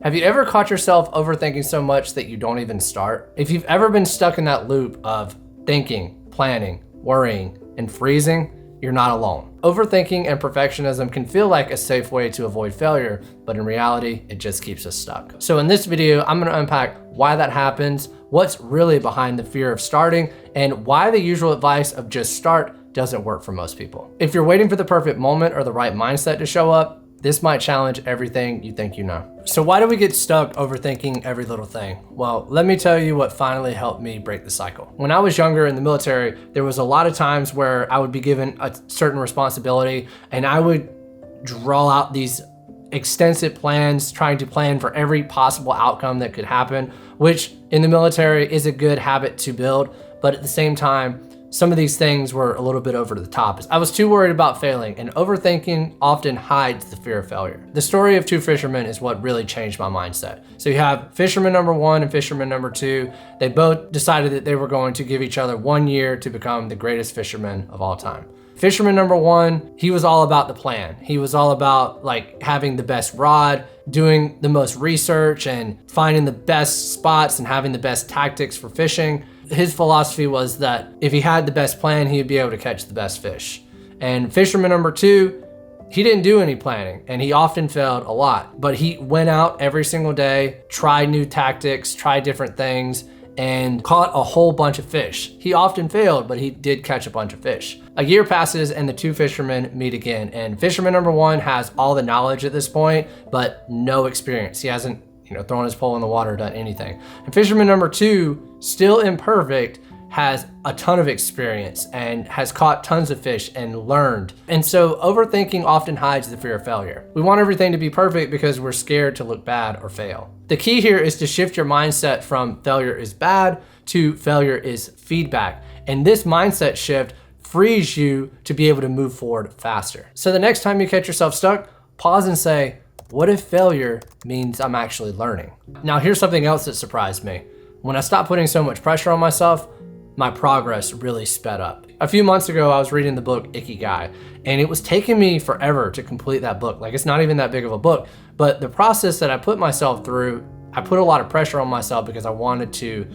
Have you ever caught yourself overthinking so much that you don't even start? If you've ever been stuck in that loop of thinking, planning, worrying, and freezing, you're not alone. Overthinking and perfectionism can feel like a safe way to avoid failure, but in reality, it just keeps us stuck. So in this video, I'm gonna unpack why that happens, what's really behind the fear of starting, and why the usual advice of just start doesn't work for most people. If you're waiting for the perfect moment or the right mindset to show up, this might challenge everything you think you know. So why do we get stuck overthinking every little thing? Well, let me tell you what finally helped me break the cycle. When I was younger in the military, there was a lot of times where I would be given a certain responsibility and I would draw out these extensive plans, trying to plan for every possible outcome that could happen, which in the military is a good habit to build, but at the same time, some of these things were a little bit over the top. I was too worried about failing, and overthinking often hides the fear of failure. The story of two fishermen is what really changed my mindset. So you have fisherman number one and fisherman number two. They both decided that they were going to give each other 1 year to become the greatest fishermen of all time. Fisherman number one, he was all about the plan. He was all about like having the best rod, doing the most research and finding the best spots and having the best tactics for fishing. His philosophy was that if he had the best plan, he'd be able to catch the best fish. And fisherman number two, he didn't do any planning and he often failed a lot, but he went out every single day, tried new tactics, tried different things, and caught a whole bunch of fish. He often failed, but he did catch a bunch of fish. A year passes and the two fishermen meet again, and fisherman number one has all the knowledge at this point, but no experience. He hasn't thrown his pole in the water, done anything. And fisherman number two, still imperfect, has a ton of experience and has caught tons of fish and learned. And so overthinking often hides the fear of failure. We want everything to be perfect because we're scared to look bad or fail. The key here is to shift your mindset from failure is bad to failure is feedback. And this mindset shift frees you to be able to move forward faster. So the next time you catch yourself stuck, pause and say, what if failure means I'm actually learning? Now here's something else that surprised me. When I stopped putting so much pressure on myself, my progress really sped up. A few months ago, I was reading the book Ikigai, and it was taking me forever to complete that book. Like, it's not even that big of a book, but the process that I put myself through, I put a lot of pressure on myself because I wanted to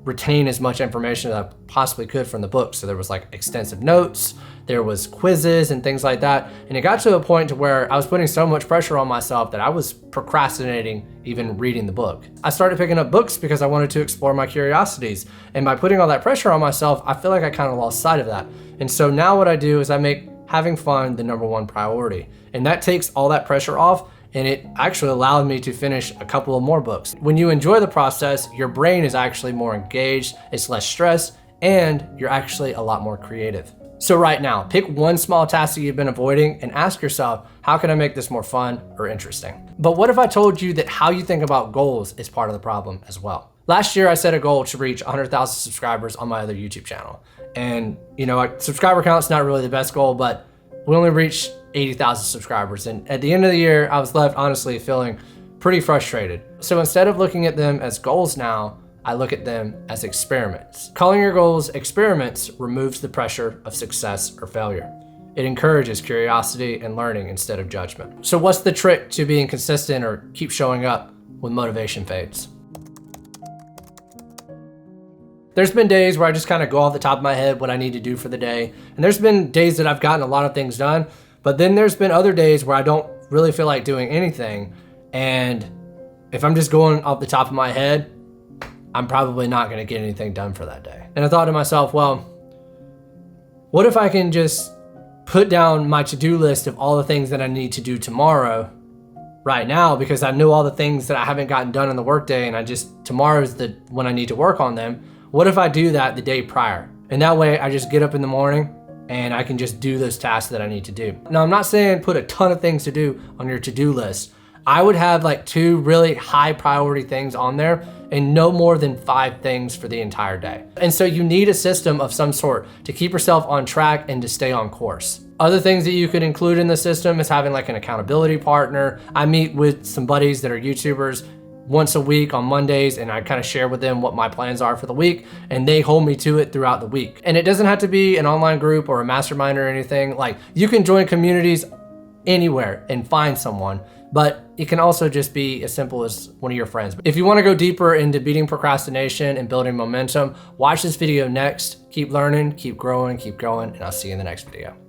retain as much information as I possibly could from the book. So there was like extensive notes, there was quizzes and things like that. And it got to a point to where I was putting so much pressure on myself that I was procrastinating even reading the book. I started picking up books because I wanted to explore my curiosities. And by putting all that pressure on myself, I feel like I kind of lost sight of that. And so now what I do is I make having fun the number one priority. And that takes all that pressure off, and it actually allowed me to finish a couple of more books. When you enjoy the process, your brain is actually more engaged, it's less stressed, and you're actually a lot more creative. So right now, pick one small task that you've been avoiding and ask yourself, how can I make this more fun or interesting? But what if I told you that how you think about goals is part of the problem as well? Last year, I set a goal to reach 100,000 subscribers on my other YouTube channel. And subscriber count's not really the best goal, but we only reached 80,000 subscribers. And at the end of the year, I was left honestly feeling pretty frustrated. So instead of looking at them as goals now, I look at them as experiments. Calling your goals experiments removes the pressure of success or failure. It encourages curiosity and learning instead of judgment. So what's the trick to being consistent or keep showing up when motivation fades? There's been days where I just kind of go off the top of my head what I need to do for the day. And there's been days that I've gotten a lot of things done, but then there's been other days where I don't really feel like doing anything. And if I'm just going off the top of my head, I'm probably not gonna get anything done for that day. And I thought to myself, well, what if I can just put down my to-do list of all the things that I need to do tomorrow right now, because I know all the things that I haven't gotten done in the workday and tomorrow's when I need to work on them. What if I do that the day prior? And that way I just get up in the morning and I can just do those tasks that I need to do. Now, I'm not saying put a ton of things to do on your to-do list. I would have like 2 really high priority things on there and no more than 5 things for the entire day. And so you need a system of some sort to keep yourself on track and to stay on course. Other things that you could include in the system is having like an accountability partner. I meet with some buddies that are YouTubers once a week on Mondays, and I kind of share with them what my plans are for the week, and they hold me to it throughout the week. And it doesn't have to be an online group or a mastermind or anything. Like, you can join communities anywhere and find someone, but it can also just be as simple as one of your friends. If you want to go deeper into beating procrastination and building momentum, watch this video next. Keep learning, keep growing, keep going, and I'll see you in the next video.